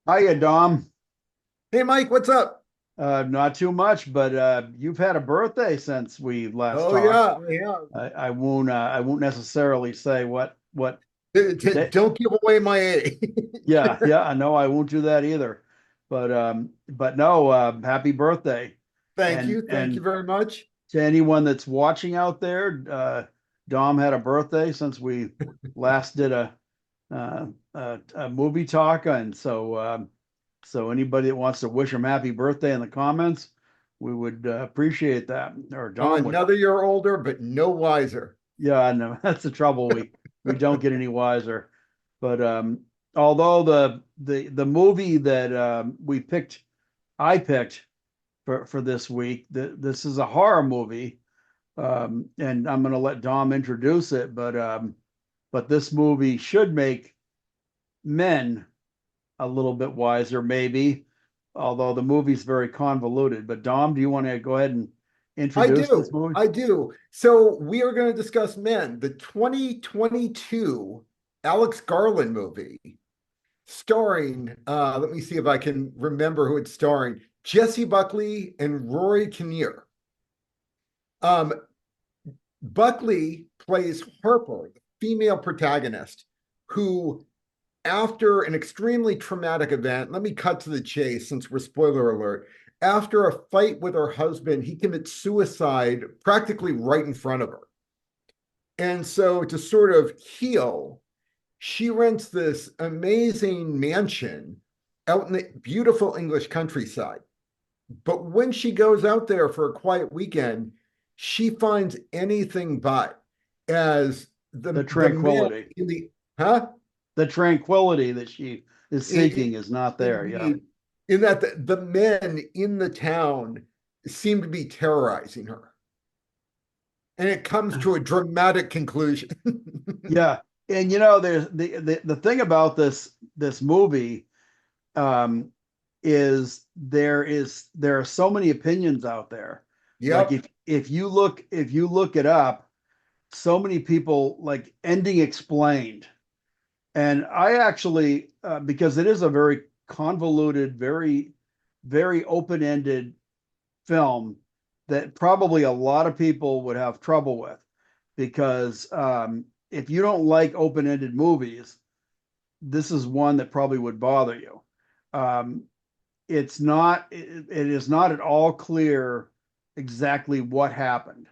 Hiya, Dom. Hey, Mike, what's up? Not too much, but you've had a birthday since we last Oh talked. yeah, yeah. I won't necessarily say what day. Don't give away my age. Yeah, yeah, I know I won't do that either. But no, happy birthday. Thank you And very much. to anyone that's watching out there, Dom had a birthday since we last did a movie talk, and so anybody that wants to wish him happy birthday in the comments, we would appreciate that, or I'm Dom would. another year older, but no wiser. Yeah, I know that's the trouble. We don't get any wiser. But although the movie that I picked for this week, this is a horror movie, and I'm going to let Dom introduce it. But this movie should make men a little bit wiser, maybe, although the movie's very convoluted. But Dom, do you want to go ahead and I introduce this do. movie? I do. So we are going to discuss Men, the 2022 Alex Garland movie, starring, let me see if I can remember who it's starring, Jessie Buckley and Rory Kinnear. Um, Buckley plays Harper, the female protagonist, who, after an extremely traumatic event, let me cut to the chase since we're spoiler alert. After a fight with her husband, he commits suicide practically right in front of her. And so, to sort of heal, she rents this amazing mansion out in the beautiful English countryside. But when she goes out there for a quiet weekend, she finds anything but, as The the men tranquility, in the huh the tranquility that she is seeking in, is not there. Yeah. indeed, in that the men in the town seem to be terrorizing her, and it comes to a dramatic conclusion. Yeah. And there's the thing about this movie, um, there are so many opinions out there. Like Yep. if you look it up, so many people like ending explained. And I actually, because it is a very convoluted, very open-ended film that probably a lot of people would have trouble with, because if you don't like open-ended movies, this is one that probably would bother you. Um, it is not at all clear exactly what happened,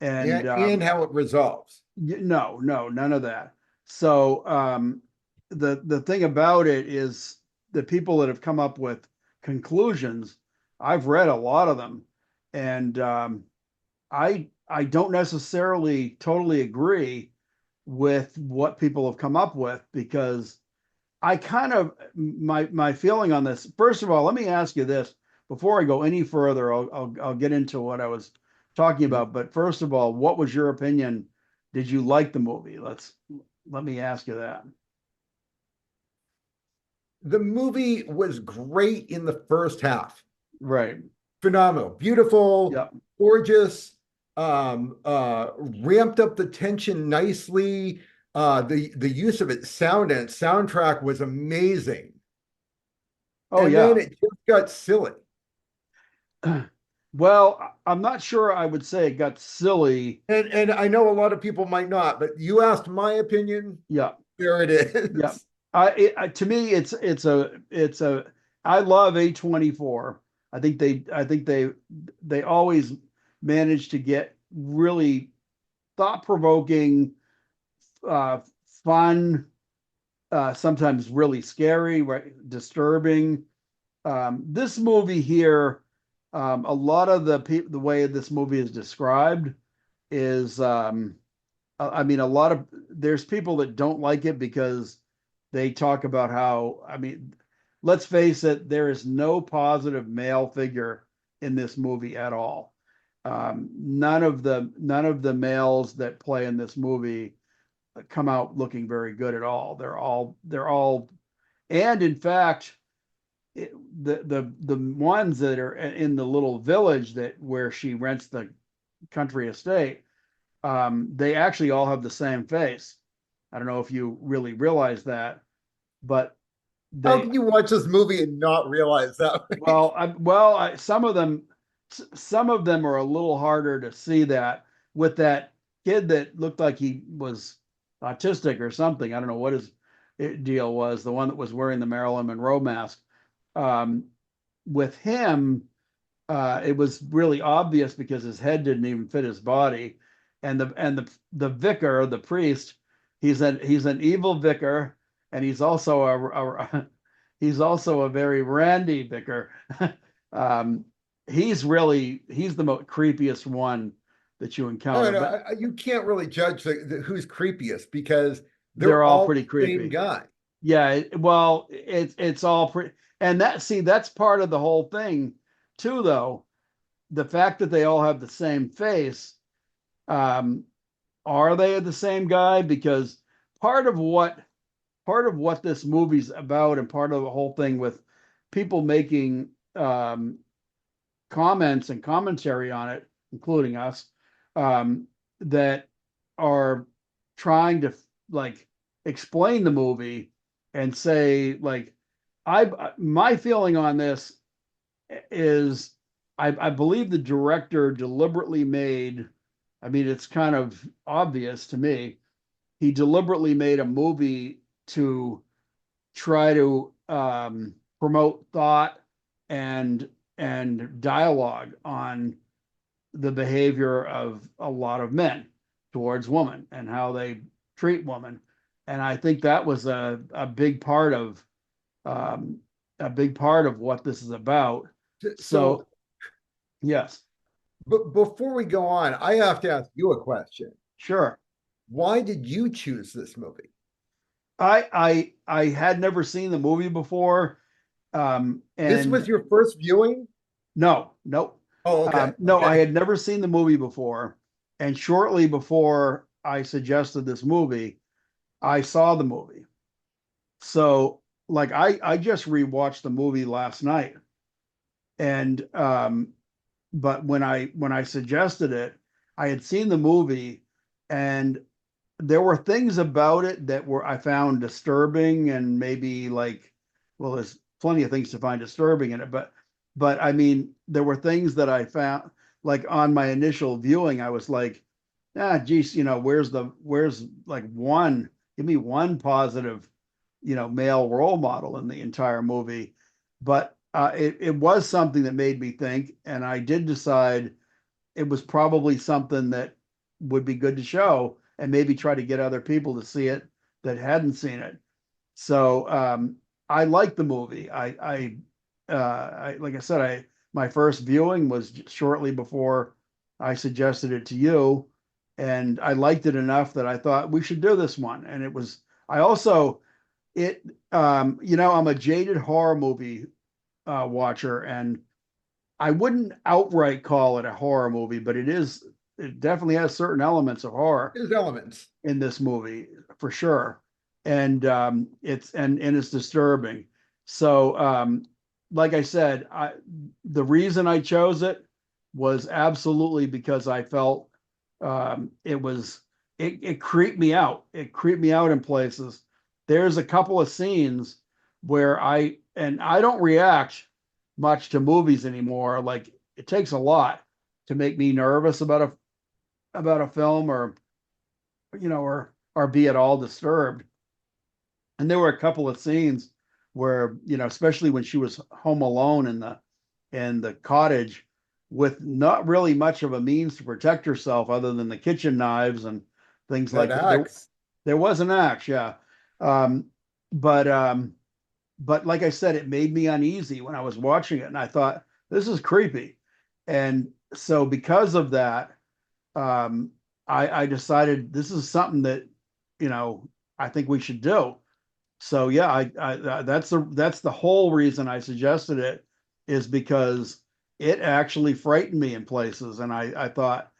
and And how it resolves. no, no, none of that. So the thing about it is the people that have come up with conclusions. I've read a lot of them, and I don't necessarily totally agree with what people have come up with, because I kind of my feeling on this. First of all, let me ask you this before I go any further. I'll get into what I was talking about. But first of all, what was your opinion? Did you like the movie? Let me ask you that. The movie was great in the first half. Right. Phenomenal, beautiful, Yeah. gorgeous, ramped up the tension nicely. The use of its sound and soundtrack was amazing. Oh And then yeah. it just got silly. Well, I'm not sure I would say it got silly. And I know a lot of people might not, but you asked my opinion. Yeah. There it Yeah. is. To me, it's a I love A24. I think they always manage to get really thought-provoking, uh, fun, sometimes really scary, right, disturbing. This movie here, a lot of the way this movie is described is, I mean, a lot of there's people that don't like it because they talk about how, I mean, let's face it, there is no positive male figure in this movie at all. None of the males that play in this movie come out looking very good at all. They're all, and in fact, the ones that are in the little village that where she rents the country estate, they actually all have the same face. I don't know if you really realize that, but How they can you watch this movie and not realize that? some of them, some of them are a little harder to see that with that kid that looked like he was autistic or something. I don't know what his deal was. The one that was wearing the Marilyn Monroe mask. Um, with him, it was really obvious because his head didn't even fit his body, and the vicar, the priest, he's an evil vicar, and he's also he's also a very randy vicar. um, he's the most creepiest one that you No, encounter, no, but you can't really judge who's creepiest because they're they're all all pretty the same creepy. guy. Yeah, well, it's all pretty, and that's part of the whole thing too, though. The fact that they all have the same face, um, are they the same guy? Because part of what part of what this movie's about, and part of the whole thing with people making comments and commentary on it, including us, um, that are trying to like explain the movie and say like, I my feeling on this is I believe the director deliberately made, I mean, it's kind of obvious to me, he deliberately made a movie to try to promote thought and dialogue on the behavior of a lot of men towards women and how they treat women. And I think that was um, a big part of what this is about. So, So yes, but before we go on, I have to ask you a question. sure. Why did you choose this movie? I had never seen the movie before. This was And your first viewing? no, nope. Oh, okay. No, I Okay. had never seen the movie before. And shortly before I suggested this movie, I saw the movie. So like I just rewatched the movie last night. And but when I suggested it, I had seen the movie, and there were things about it that were I found disturbing, and maybe like, well, there's plenty of things to find disturbing in it, but I mean, there were things that I found like on my initial viewing, I was like, geez, where's like one, give me one positive, male role model in the entire movie. But it was something that made me think, and I did decide it was probably something that would be good to show and maybe try to get other people to see it that hadn't seen it. So I liked the movie. Like I said, my first viewing was shortly before I suggested it to you, and I liked it enough that I thought we should do this one. And it was I also it I'm a jaded horror movie watcher, and I wouldn't outright call it a horror movie, but it definitely has certain elements of horror There's elements. in this movie for sure. And it's disturbing. So like I said, the reason I chose it was absolutely because I felt it creeped me out. It creeped me out in places. There's a couple of scenes where I don't react much to movies anymore. Like it takes a lot to make me nervous about a film, or be at all disturbed. And there were a couple of scenes where, especially when she was home alone in the cottage with not really much of a means to protect herself other than the kitchen knives and things That like that. axe. There was an axe, yeah. Um, but like I said, it made me uneasy when I was watching it, and I thought this is creepy. And so because of that, um, I decided this is something that I think we should do. So yeah, that's the whole reason I suggested it, is because it actually frightened me in places, and I thought,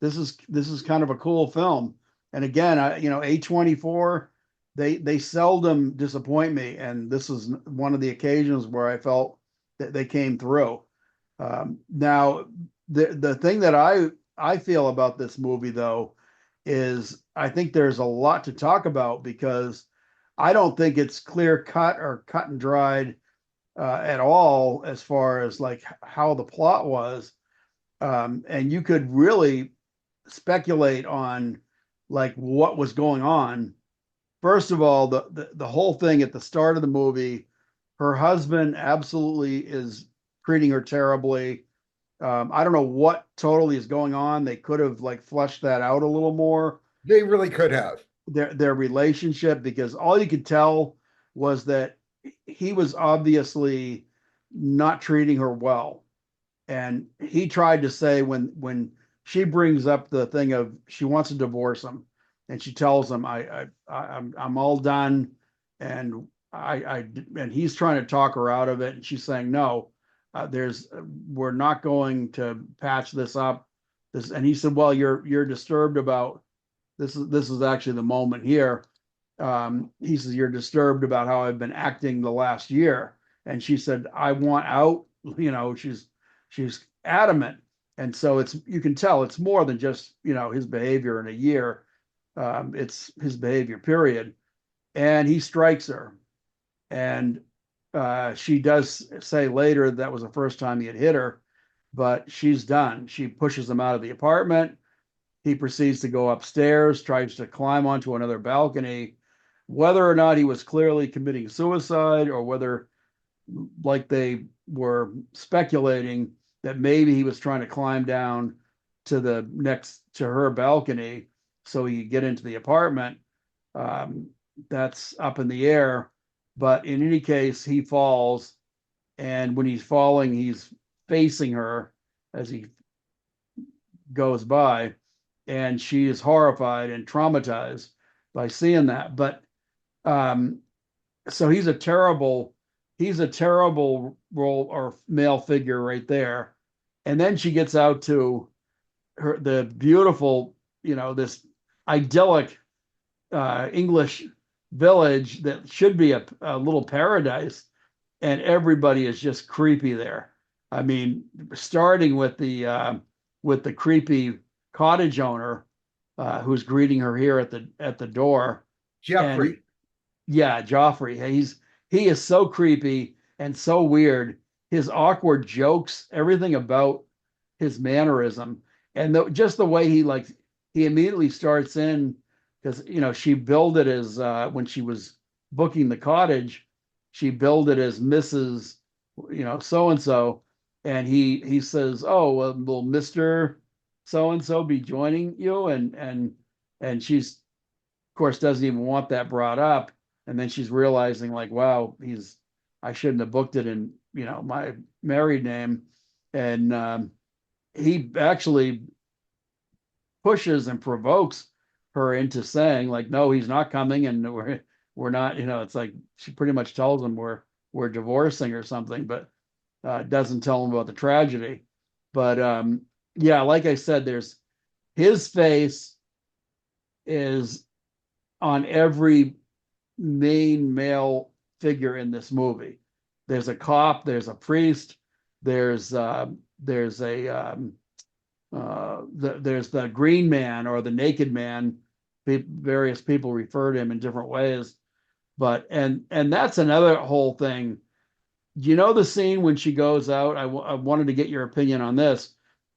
this is kind of a cool film. And again, A24, they seldom disappoint me, and this is one of the occasions where I felt that they came through. Now, the thing that I feel about this movie though is I think there's a lot to talk about because I don't think it's clear cut or cut and dried at all as far as like how the plot was. And you could really speculate on like what was going on. First of all, the whole thing at the start of the movie, her husband absolutely is treating her terribly. I don't know what totally is going on. They could have like fleshed that out a little more, They really could have. their relationship, because all you could tell was that he was obviously not treating her well. And he tried to say, when she brings up the thing of she wants to divorce him, and she tells him, I'm all done, and and he's trying to talk her out of it, and she's saying no, there's we're not going to patch this up. This, and he said, well, you're disturbed about this is actually the moment here. He says, you're disturbed about how I've been acting the last year. And she said, I want out. She's adamant. And so you can tell it's more than just, his behavior in a year. It's his behavior, period. And he strikes her. And she does say later that was the first time he had hit her, but she's done. She pushes him out of the apartment. He proceeds to go upstairs, tries to climb onto another balcony. Whether or not he was clearly committing suicide, or whether, like they were speculating, that maybe he was trying to climb down to the next to her balcony so he could get into the apartment, that's up in the air. But in any case, he falls, and when he's falling, he's facing her as he goes by, and she is horrified and traumatized by seeing that. But so he's a terrible role or male figure right there. And then she gets out to the beautiful, this idyllic English village that should be a little paradise, and everybody is just creepy there. I mean, starting with the creepy cottage owner who's greeting her here at the door. And Jeffrey. yeah, Joffrey. He is so creepy and so weird. His awkward jokes, everything about his mannerism, and just the way he immediately starts in, because she billed it as when she was booking the cottage, she billed it as Mrs. So and so, and he says, "Oh, well, will Mister So and so be joining you?" And she's, of course, doesn't even want that brought up. And then she's realizing, like, wow, I shouldn't have booked it in, my married name. And he actually pushes and provokes her into saying, like, no, he's not coming, and we're not, it's like she pretty much tells him we're divorcing or something, but doesn't tell him about the tragedy. But yeah, like I said, there's his face is on every main male figure in this movie. There's a cop, there's a priest, there's a there's the green man or the naked man. Various people refer to him in different ways, but and that's another whole thing. Do you know the scene when she goes out? I wanted to get your opinion on this,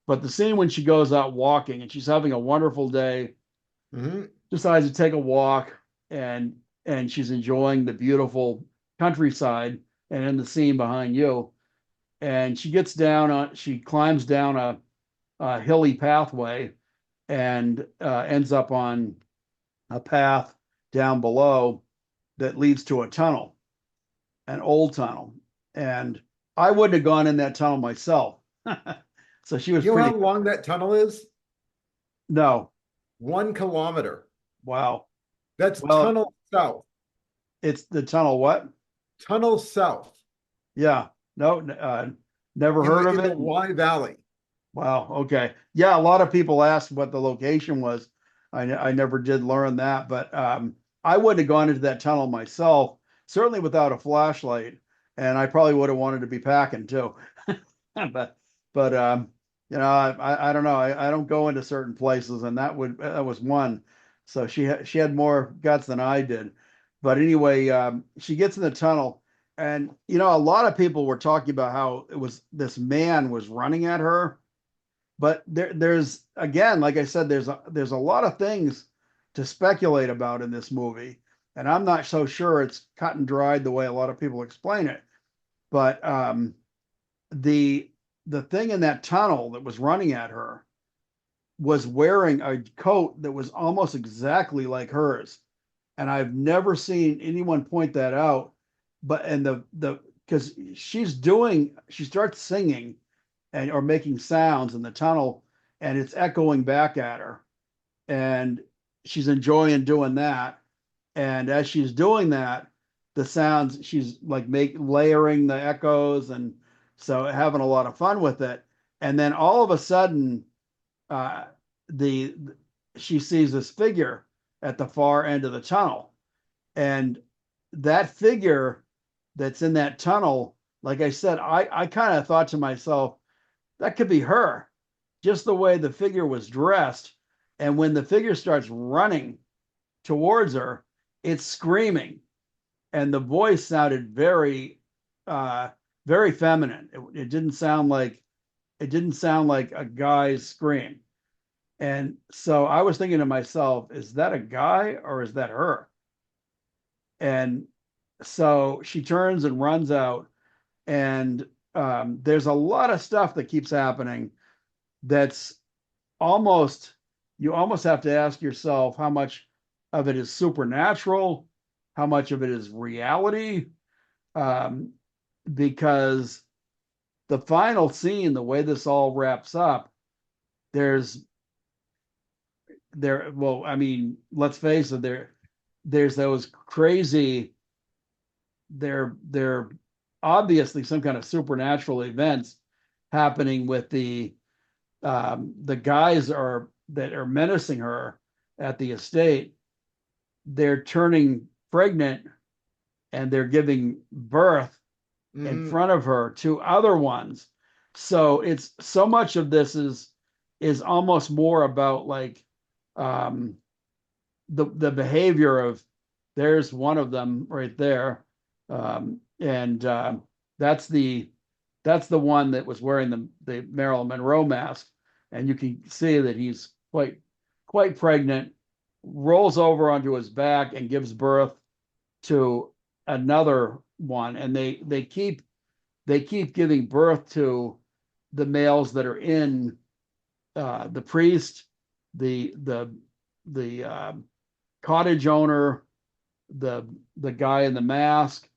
but the scene when she goes out walking and she's having a wonderful day, decides to take a walk, and she's enjoying the beautiful countryside, and in the scene behind you, and she climbs down a hilly pathway, and ends up on a path down below that leads to a tunnel, an old tunnel. And I wouldn't have gone in that tunnel myself. So she was You know pretty. how long that tunnel is? No. 1 kilometer. Wow. That's Well, tunnel south. it's the tunnel. What? Tunnel south Yeah. No, never heard of in the it. Wye Valley. Wow. Okay. Yeah. A lot of people asked what the location was. I never did learn that, but I wouldn't have gone into that tunnel myself, certainly without a flashlight, and I probably would have wanted to be packing too. But I don't know. I don't go into certain places, and that was one. So she had more guts than I did. But anyway, she gets in the tunnel, and a lot of people were talking about how it was this man was running at her. But there's again, like I said, there's a lot of things to speculate about in this movie, and I'm not so sure it's cut and dried the way a lot of people explain it. But the the thing in that tunnel that was running at her was wearing a coat that was almost exactly like hers, and I've never seen anyone point that out. But and the because she starts singing and or making sounds in the tunnel, and it's echoing back at her, and she's enjoying doing that. And as she's doing that, the sounds she's like make layering the echoes, and so having a lot of fun with it. And then all of a sudden, uh, the she sees this figure at the far end of the tunnel, and that figure that's in that tunnel, like I said, I kind of thought to myself, that could be her, just the way the figure was dressed. And when the figure starts running towards her, it's screaming, and the voice sounded uh, very feminine. It didn't sound like a guy's scream. And so I was thinking to myself, is that a guy or is that her? And so she turns and runs out, and there's a lot of stuff that keeps happening that's almost you almost have to ask yourself how much of it is supernatural, how much of it is reality, um, because the final scene, the way this all wraps up, there's well, I mean, let's face it, there's those crazy, they're obviously some kind of supernatural events happening with the guys are that are menacing her at the estate. They're turning pregnant, and they're giving birth in Mhm. front of her to other ones. So it's so much of this is almost more about like um the behavior of, there's one of them right there. And that's the that's the one that was wearing the Marilyn Monroe mask, and you can see that he's quite pregnant, rolls over onto his back and gives birth to another one, and they keep giving birth to the males that are in, the priest, the cottage owner, the the guy in the mask,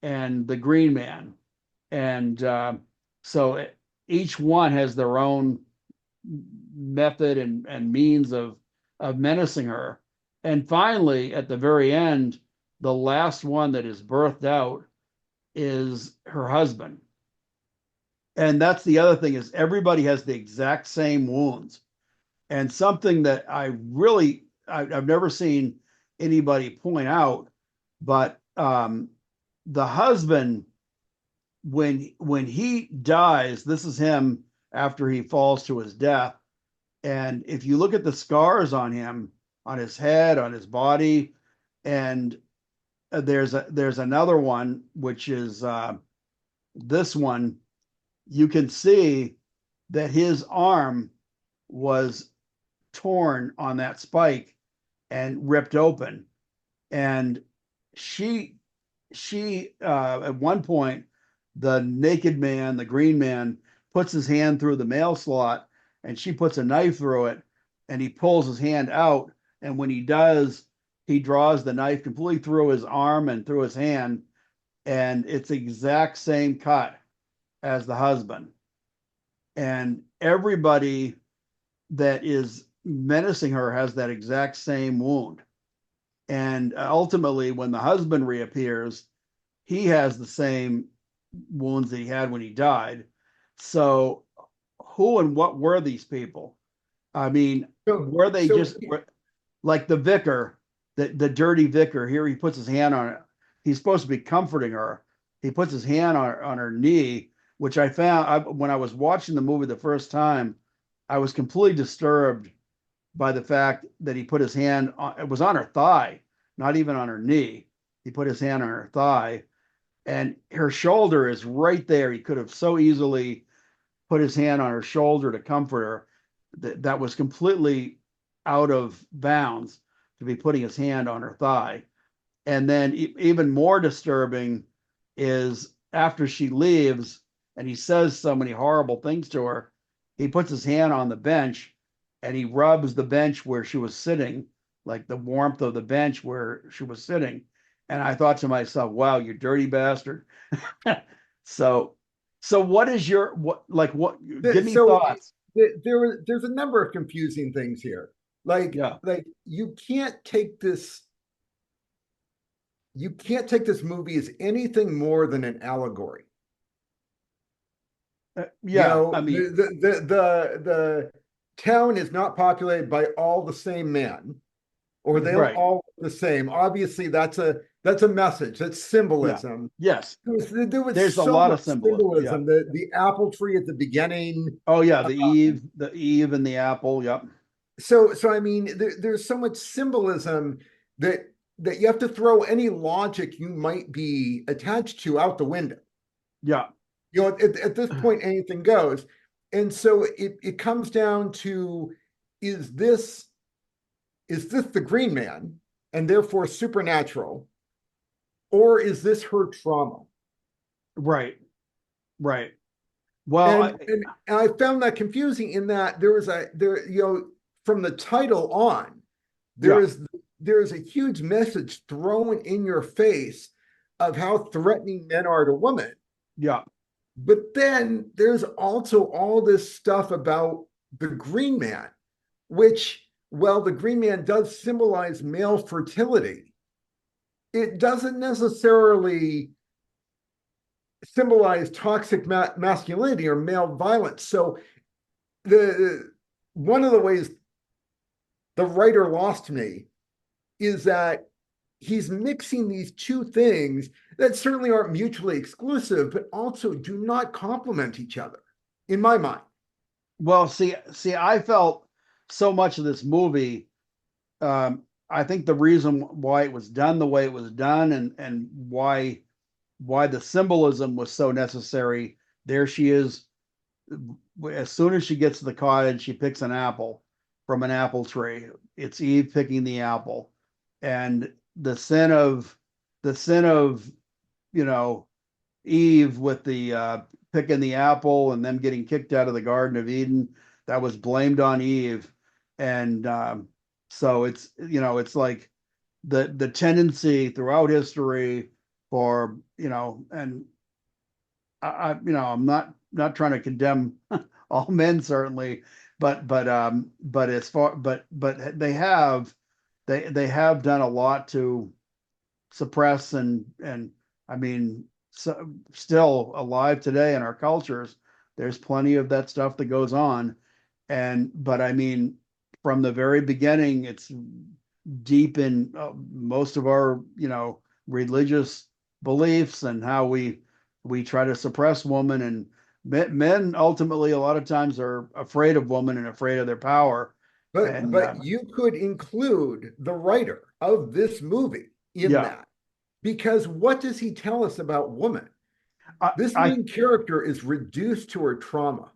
and the green man. And so each one has their own method and means of menacing her. And finally, at the very end, the last one that is birthed out is her husband. And that's the other thing, is everybody has the exact same wounds. And something that I've never seen anybody point out, but the husband, when he dies, this is him after he falls to his death. And if you look at the scars on him, on his head, on his body, and there's another one, which is this one, you can see that his arm was torn on that spike and ripped open. And she at one point, the naked man, the green man, puts his hand through the mail slot, and she puts a knife through it, and he pulls his hand out. And when he does, he draws the knife completely through his arm and through his hand, and it's the exact same cut as the husband. And everybody that is menacing her has that exact same wound. And ultimately, when the husband reappears, he has the same wounds that he had when he died. So, who and what were these people? I mean, So, were they so just like the vicar, the dirty vicar? Here he puts his hand on it. He's supposed to be comforting her. He puts his hand on her knee, which when I was watching the movie the first time, I was completely disturbed by the fact that he put his hand on, it was on her thigh, not even on her knee. he put his hand on her thigh, and her shoulder is right there. He could have so easily put his hand on her shoulder to comfort her. That was completely out of bounds to be putting his hand on her thigh. And then even more disturbing is after she leaves and he says so many horrible things to her, he puts his hand on the bench and he rubs the bench where she was sitting, like the warmth of the bench where she was sitting. And I thought to myself, wow, you dirty bastard. so what is your what give me So thoughts. there's a number of confusing things here. Yeah. Like you can't take this movie as anything more than an allegory. You Yeah, know, I mean, the town is not populated by all the same men, or they'll right. all look the same. Obviously, that's a message. That's Yeah. symbolism. Yes. There was There's a so lot much of symbolism. Yeah. symbolism. The apple tree at the beginning. Oh yeah, the Eve and the apple. Yep. So I mean, there's so much symbolism that you have to throw any logic you might be attached to out the window. Yeah. You know, at this point, anything goes. And so it comes down to, is this the Green Man and therefore supernatural, or is this her trauma? Right. Right. Well, And I found that confusing in that from the title on, there yeah. is a huge message thrown in your face of how threatening men are to women. Yeah. But then there's also all this stuff about the Green Man, which, while the Green Man does symbolize male fertility, it doesn't necessarily symbolize toxic masculinity or male violence. So the one of the ways the writer lost me is that he's mixing these two things that certainly aren't mutually exclusive, but also do not complement each other, in my mind. Well, see, I felt so much of this movie. I think the reason why it was done the way it was done, and why the symbolism was so necessary. There she is. As soon as she gets to the cottage, she picks an apple from an apple tree. It's Eve picking the apple, and the sin of you know Eve with the picking the apple and them getting kicked out of the Garden of Eden, that was blamed on Eve, and so it's like the tendency throughout history for and I'm not trying to condemn all men certainly, but as far but they have done a lot to suppress and I mean so, still alive today in our cultures. There's plenty of that stuff that goes on, and but I mean from the very beginning, it's deep in most of our religious beliefs and how we try to suppress women, and men ultimately a lot of times are afraid of women and afraid of their power. But And you could include the writer of this movie in yeah, that, because what does he tell us about woman? I, This I main character is reduced to her trauma.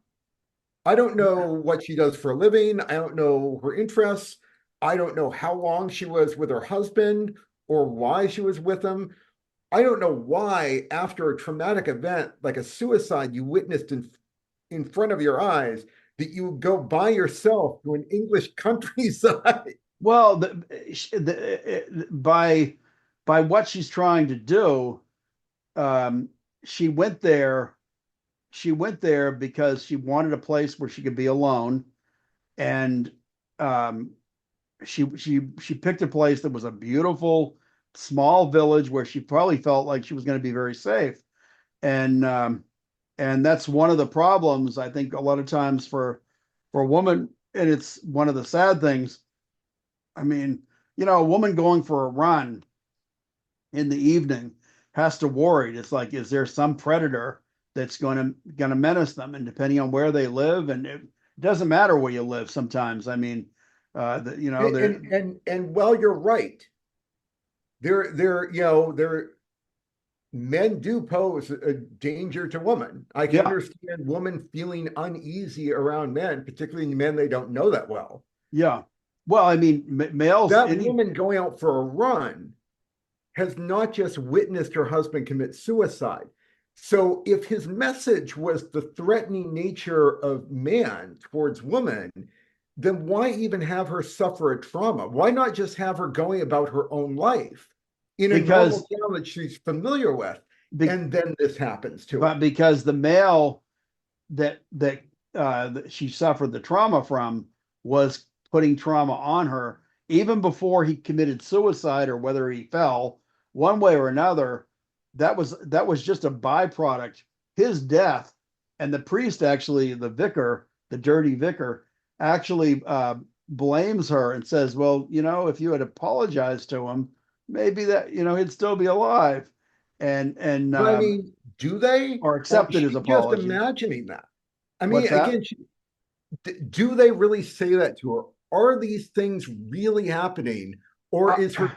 I don't know what she does for a living. I don't know her interests. I don't know how long she was with her husband or why she was with him. I don't know why, after a traumatic event like a suicide you witnessed in front of your eyes, that you would go by yourself to an English countryside. well by what she's trying to do, um, she went there. She went there because she wanted a place where she could be alone, and um, she picked a place that was a beautiful small village where she probably felt like she was going to be very safe. And that's one of the problems I think a lot of times for a woman, and it's one of the sad things. I mean, a woman going for a run in the evening has to worry. It's like, is there some predator that's going to menace them? And depending on where they live, and it doesn't matter where you live sometimes. I mean, And while you're right, they're men do pose a danger to women. I can Yeah, understand women feeling uneasy around men, particularly men they don't know that well. yeah. Well, I mean, males, That any woman going out for a run has not just witnessed her husband commit suicide. So if his message was the threatening nature of man towards woman, then why even have her suffer a trauma? Why not just have her going about her own life in a normal because town that she's familiar with? And then this happens to her. because the male that she suffered the trauma from was putting trauma on her even before he committed suicide or whether he fell one way or another. That was just a byproduct. His death, and the priest actually, the vicar, the dirty vicar, actually blames her and says, "Well, if you had apologized to him, maybe that he'd still be alive." And But I mean, do they? or Or accepted is his she just apology. imagining that? I mean, What's that? again, do they really say that to her? Are these things really happening? Or Uh, is her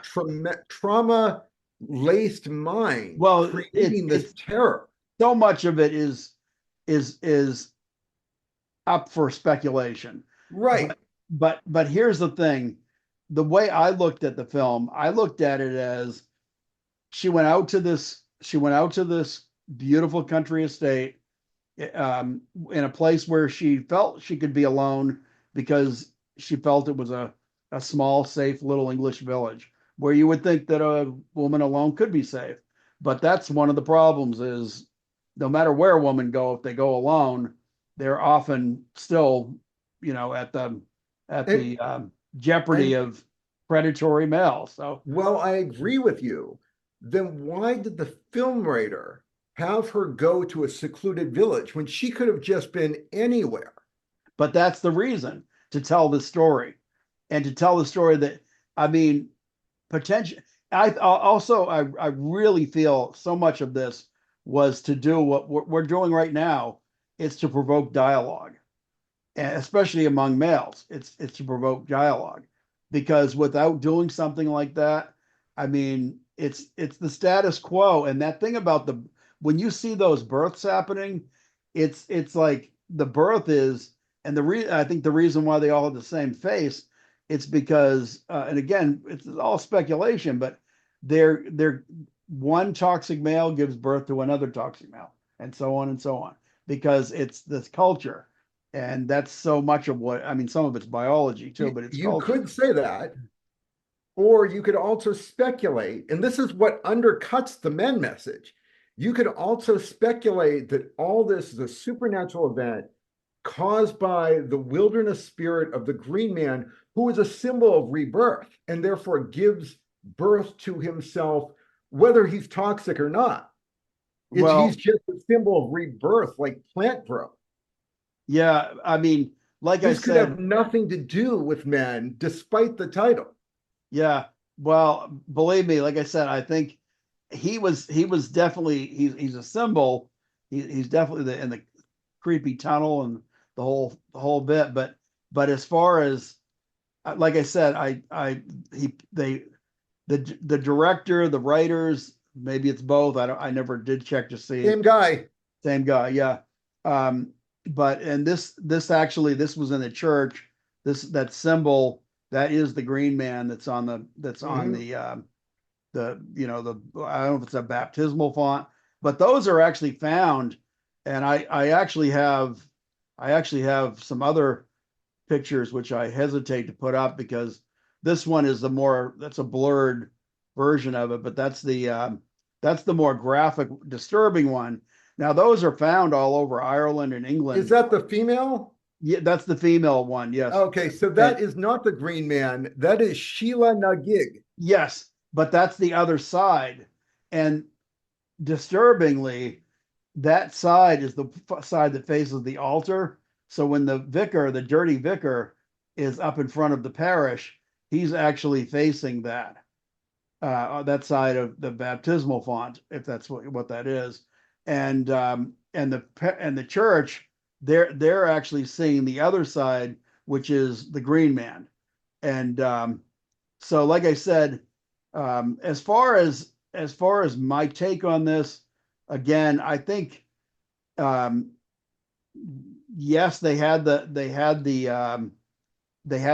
trauma laced mind well, creating this it's terror? so much of it is up for speculation. Right. But here's the thing: the way I looked at the film, I looked at it as she went out to this beautiful country estate, in a place where she felt she could be alone because she felt it was a small, safe little English village where you would think that a woman alone could be safe. But that's one of the problems is no matter where a woman go, if they go alone, they're often still, at the And jeopardy and of predatory males. So, well, I agree with you. Then why did the film writer have her go to a secluded village when she could have just been anywhere? but that's the reason to tell the story and to tell the story that, I mean, potential. I really feel so much of this was to do what we're doing right now. It's to provoke dialogue, and especially among males. It's to provoke dialogue because without doing something like that, I mean, it's the status quo. And that thing about the when you see those births happening, it's like the birth is, and I think the reason why they all have the same face, it's because and again, it's all speculation, but they're one toxic male gives birth to another toxic male, and so on and so on, because it's this culture. And that's so much of what, I mean, some of it's biology too, but it's You culture. could say that, or you could also speculate, and this is what undercuts the men message. You could also speculate that all this is a supernatural event caused by the wilderness spirit of the green man, who is a symbol of rebirth and therefore gives birth to himself, whether he's toxic or not. He's Well, just a symbol of rebirth, like plant growth. yeah, I mean, like I This could have said, nothing to do with men, despite the title. yeah, well, believe me, like I said, I think he was definitely he's a symbol. He's definitely in the creepy tunnel and the whole bit. But as far as, like I said, I he they the director, the writers, maybe it's both. I never did check to see. Same guy. Same guy, yeah. Um, but and this was in the church. That symbol, that is the green man that's on Mhm. the I don't know if it's a baptismal font, but those are actually found. And I actually have some other pictures which I hesitate to put up because this one is that's a blurred version of it, but that's the more graphic, disturbing one. Now those are found all over Ireland and Is England. that the female? Yeah, that's the female one, yes. Okay, so that And is not the Green Man. That is Sheila Nagig. yes, but that's the other side. And disturbingly, that side is the side that faces the altar. So when the dirty vicar, is up in front of the parish, he's actually facing that side of the baptismal font, if that's what that is. And the church, they're actually seeing the other side, which is the green man. And so, like I said, As far as my take on this, again, I think um, yes, they had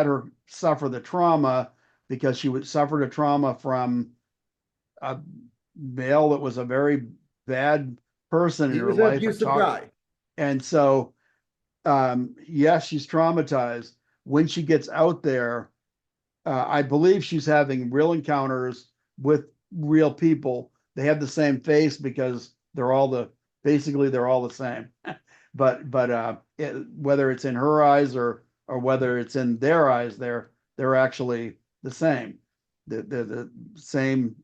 her suffer the trauma because she would suffer the trauma from a male that was a very bad person in He her was an life, abusive guy. and so yes, she's traumatized. When she gets out there, I believe she's having real encounters with real people. They have the same face because they're all the same. Whether it's in her eyes or whether it's in their eyes, they're actually the same. They're the same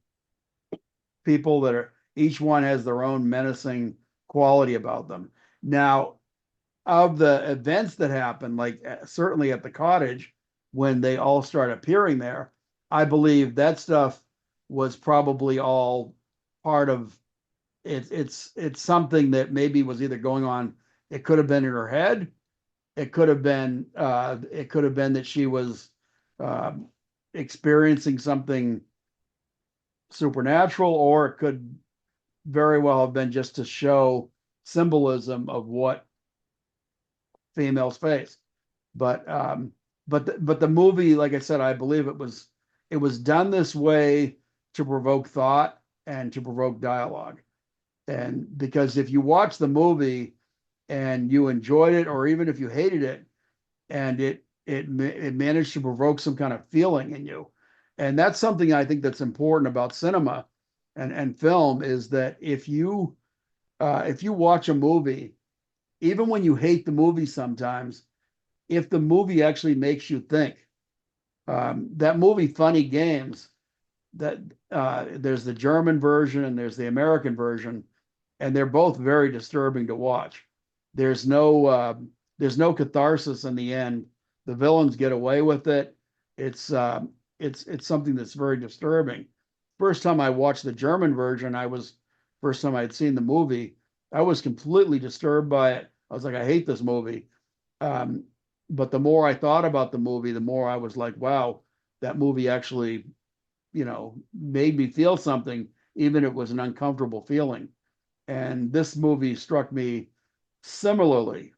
people that are each one has their own menacing quality about them. Now, of the events that happened, like certainly at the cottage when they all start appearing there, I believe that stuff was probably all part of it. It's something that maybe was either going on. It could have been in her head. It could have been that she was um, experiencing something supernatural, or it could very well have been just to show symbolism of what females face. But the movie, like I said, I believe it was done this way to provoke thought and to provoke dialogue. And because if you watch the movie and you enjoyed it, or even if you hated it, and it managed to provoke some kind of feeling in you, and that's something I think that's important about cinema and film, is that if you watch a movie, even when you hate the movie sometimes, if the movie actually makes you think, that movie Funny Games, that there's the German version and there's the American version, and they're both very disturbing to watch. There's no uh, there's no catharsis in the end. The villains get away with it. It's uh, it's something that's very disturbing. First time I watched the German version, first time I'd seen the movie. I was completely disturbed by it. I was like, I hate this movie. Um, but the more I thought about the movie, the more I was like, wow, that movie actually, made me feel something, even if it was an uncomfortable feeling. And this movie struck me similarly.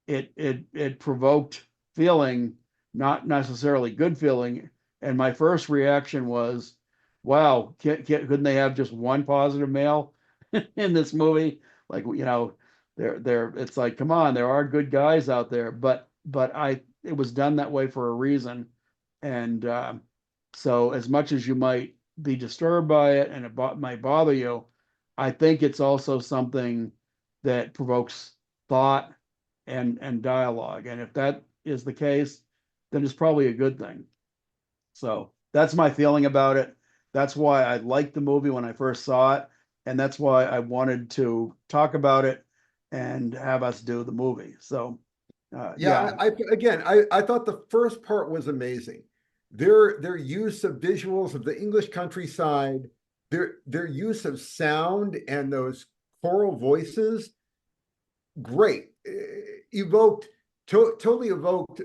It provoked feeling, not necessarily good feeling. And my first reaction was, wow, couldn't they have just one positive male in this movie? Like, it's like, come on, there are good guys out there, but it was done that way for a reason. And so as much as you might be disturbed by it and might bother you, I think it's also something that provokes thought and dialogue. And if that is the case, then it's probably a good thing. So that's my feeling about it. That's why I liked the movie when I first saw it, and that's why I wanted to talk about it and have us do the movie. So yeah, Yeah, I thought the first part was amazing. Their use of visuals of the English countryside, their use of sound and those choral voices, great. Totally evoked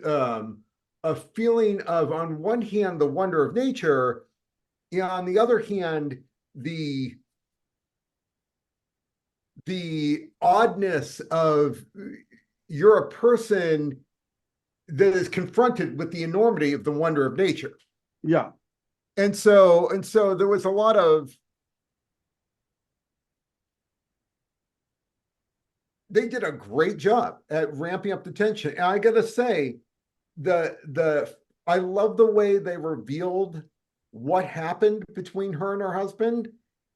a feeling of, on one hand, the wonder of nature, and on the other hand, the oddness of, you're a person that is confronted with the enormity of the wonder of nature. yeah, And so there was a lot of, they did a great job at ramping up the tension. And I gotta say, the I love the way they revealed what happened between her and her husband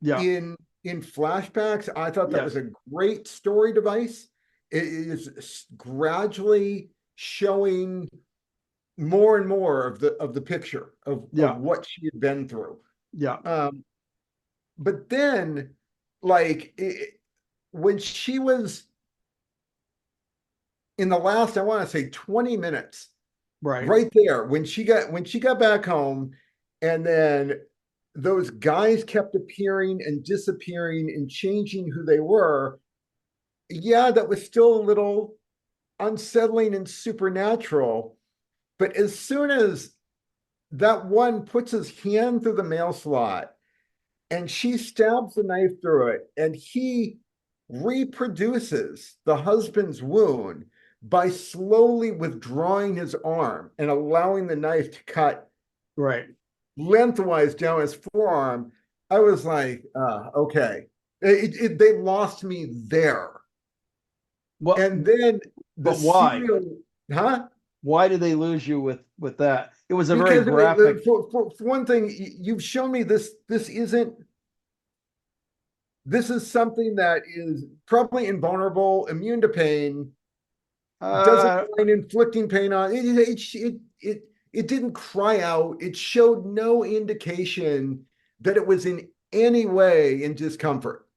yeah, in flashbacks. I thought that was yes, a great story device. It is gradually showing more and more of the picture of yeah, what she had been through. yeah, Um, but then, like when she was in the last, I want to say 20 minutes, right, right there, when she got back home, and then those guys kept appearing and disappearing and changing who they were. Yeah, that was still a little unsettling and supernatural. But as soon as that one puts his hand through the mail slot and she stabs the knife through it, and he reproduces the husband's wound by slowly withdrawing his arm and allowing the knife to cut Right. lengthwise down his forearm. I was like, okay. They lost me there. Well, And then the but why? serial, huh? Why did they lose you with that? It was a very Because graphic. for one thing, you've shown me this. This is something that is probably invulnerable, immune to pain, doesn't Uh, mind inflicting pain on it. It didn't cry out. It showed no indication that it was in any way in discomfort.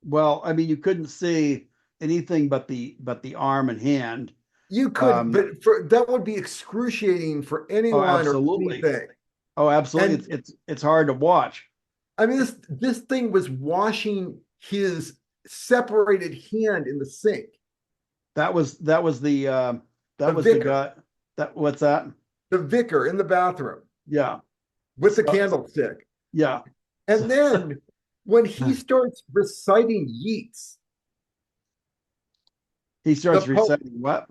well, I mean, you couldn't see anything but the arm and hand. You could, Um, but for that would be excruciating for oh, anyone or absolutely. anything. Oh, absolutely. And It's hard to watch. I mean, this thing was washing his separated hand in the sink. That was The that was the vicar, guy. That what's that? the vicar in the bathroom Yeah. with the So, candlestick. yeah. And then when he starts reciting Yeats, He the starts poem, reciting what?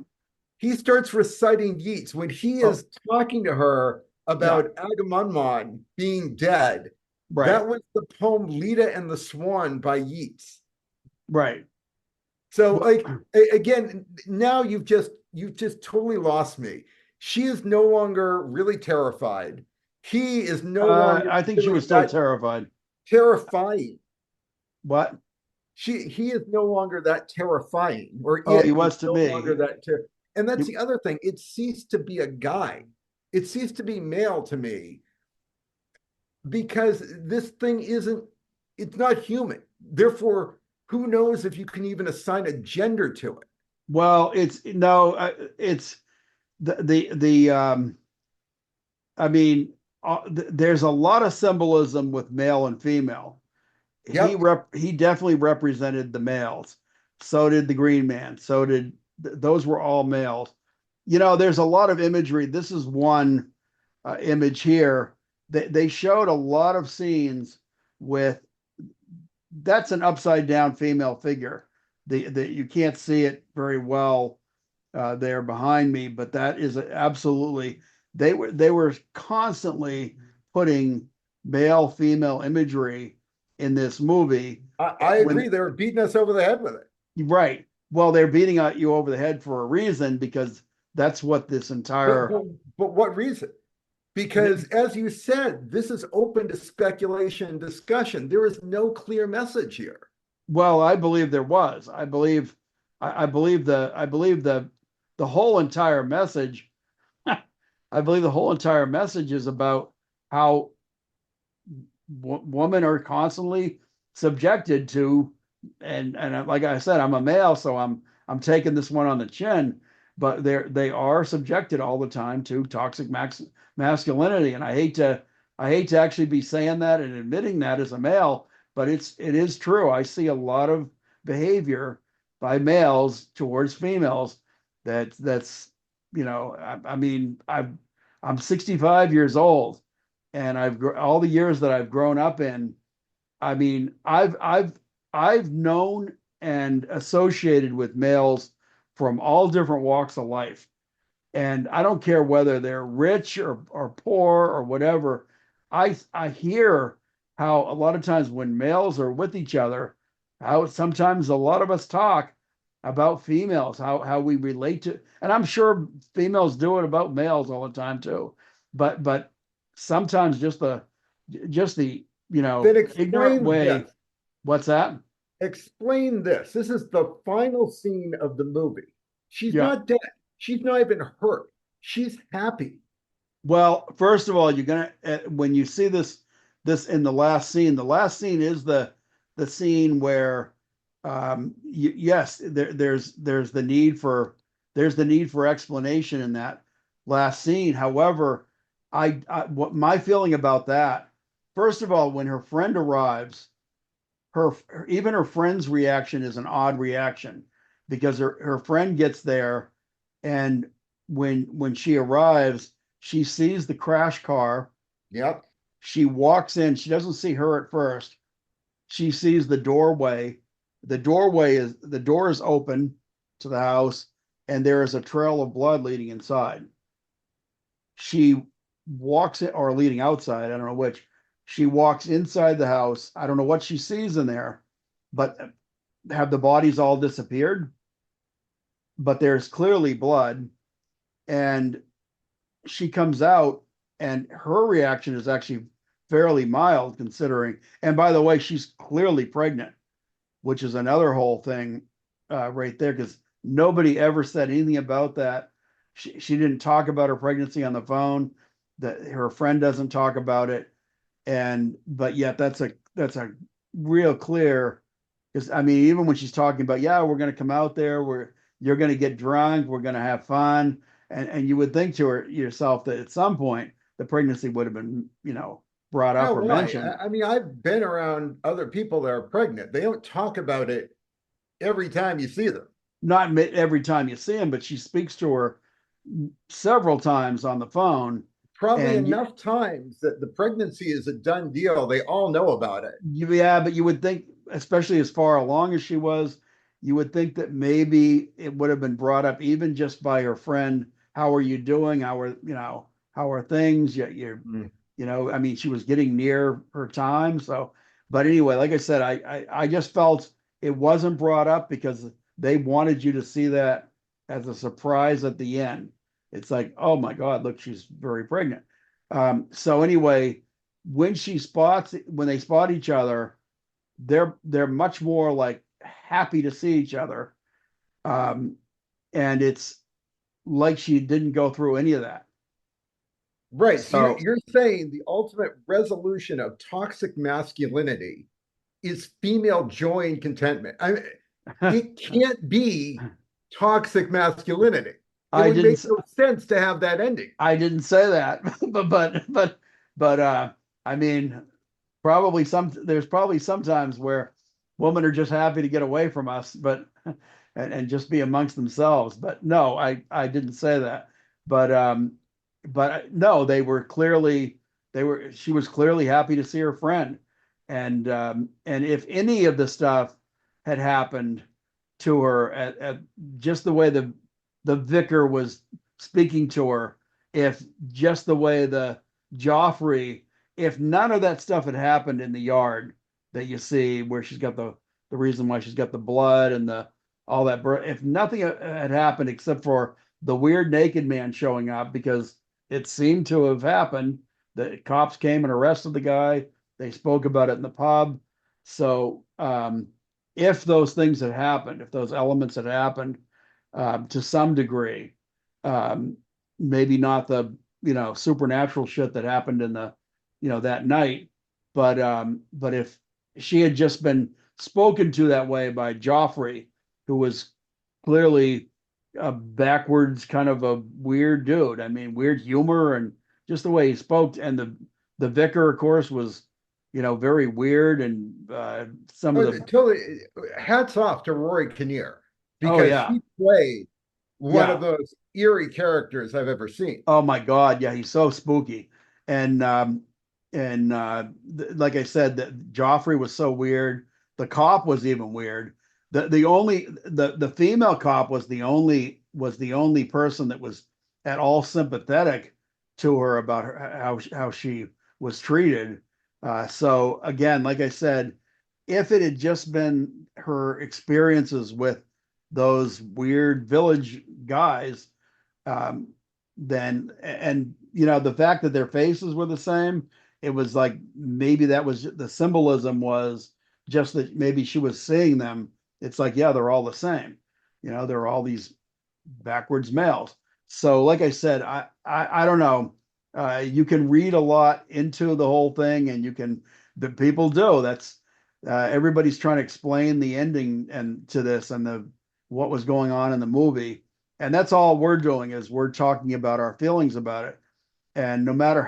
he starts reciting Yeats when he Oh, is talking to her yeah. about Agamemnon being dead. Right. That was the poem Leda and the Swan by Yeats. Right. So Well, like again, now you've just totally lost me. She is no longer really terrified. He is no longer I think she really was still that terrified. terrifying. What? He is no longer that terrifying, or Oh, he it is was to no longer me. that and He, that's the other thing. It ceased to be a guy. It ceased to be male to me because this thing isn't, it's not human. Therefore, who knows if you can even assign a gender to it? well, it's no, it's the I mean, there's a lot of symbolism with male and female. Yep. He definitely represented the males. So did the Green Man. So did those were all males. You know, there's a lot of imagery. This is one image here. They showed a lot of scenes with that's an upside down female figure. The you can't see it very well there behind me, but that is absolutely they were constantly putting male female imagery in this movie I when agree. They were beating us over the head with it. right. Well, they're beating at you over the head for a reason because that's what this But entire but, but what reason? Because as you said, this is open to speculation and discussion. There is no clear message here. well, I believe there was. I believe the whole entire message. I believe the whole entire message is about how women are constantly subjected to, and like I said, I'm a male, so I'm taking this one on the chin, but they are subjected all the time to toxic masculinity, and I hate to actually be saying that and admitting that as a male, but it is true. I see a lot of behavior by males towards females that's I mean I'm 65 years old and all the years that I've grown up in. I mean, I've known and associated with males from all different walks of life, and I don't care whether they're rich or poor or whatever. I hear how a lot of times when males are with each other, how sometimes a lot of us talk about females, how we relate to, and I'm sure females do it about males all the time too, but sometimes just the Then ignorant explain way. this. What's that? Explain this. This is the final scene of the movie. She's Yeah. not dead. She's not even hurt. She's happy. Well, first of all, you're gonna when you see this in the last scene. The last scene is the scene where yes, there's the need for explanation in that last scene. However, what my feeling about that, first of all, when her friend arrives, even her friend's reaction is an odd reaction because her friend gets there, and when she arrives, She sees the crash car. Yep. She walks in. She doesn't see her at first. She sees the doorway. The door is open to the house, and there is a trail of blood leading inside. She walks it, or leading outside, I don't know which. She walks inside the house. I don't know what she sees in there, but have the bodies all disappeared? But there's clearly blood. And she comes out, and her reaction is actually fairly mild considering. And by the way, she's clearly pregnant, which is another whole thing right there, because nobody ever said anything about that. She didn't talk about her pregnancy on the phone. That her friend doesn't talk about it, and but yet that's a real clear. Because I mean, even when she's talking about, yeah, we're going to come out there, you're going to get drunk, we're going to have fun, and you would think to yourself that at some point the pregnancy would have been, brought up Oh, or right. mentioned. I mean, I've been around other people that are pregnant. They don't talk about it every time you see them. Not every time you see him, but she speaks to her several times on the phone. Probably And enough times that the pregnancy is a done deal. They all know about it. yeah, but you would think, especially as far along as she was, you would think that maybe it would have been brought up even just by her friend. How are you doing? How are things? Mm. I mean, she was getting near her time. So, but anyway, like I said, I just felt it wasn't brought up because they wanted you to see that as a surprise at the end. It's like, oh my God, look, she's very pregnant. So anyway, when they spot each other, they're much more like happy to see each other. Um, and it's like she didn't go through any of that. Right. So So you're saying the ultimate resolution of toxic masculinity is female joy and contentment. It can't be toxic masculinity. It I would make didn't no sense to have that ending. I didn't say that, but I mean, there's probably sometimes where women are just happy to get away from us, but and just be amongst themselves. But no, I didn't say that. But no, she was clearly happy to see her friend, and if any of the stuff had happened to her at just the way the vicar was speaking to her, if just the way the Joffrey, if none of that stuff had happened in the yard that you see where she's got the reason why she's got the blood and the all that, if nothing had happened except for the weird naked man showing up, because it seemed to have happened, the cops came and arrested the guy, they spoke about it in the pub. So if those things had happened, if those elements had happened to some degree, um, maybe not the supernatural shit that happened in the that night, but if she had just been spoken to that way by Joffrey, who was clearly a backwards kind of a weird dude. I mean, weird humor and just the way he spoke, and the vicar, of course, was very weird, and some of Oh, the totally. Hats off to Rory Kinnear oh because yeah, he played one of yeah. those eerie characters I've ever seen. Oh my God, yeah, he's so spooky. And like I said, that Joffrey was so weird. The cop was even weird. The female cop was the only person that was at all sympathetic to her about how she was treated. So again, like I said, if it had just been her experiences with those weird village guys, um, then and the fact that their faces were the same, it was like maybe that was the symbolism, was just that maybe she was seeing them. It's like, yeah, they're all the same. They're all these backwards males. So like I said, I don't know. You can read a lot into the whole thing, and the people do. That's everybody's trying to explain the ending and to this and the what was going on in the movie, and that's all we're doing, is we're talking about our feelings about it. And no matter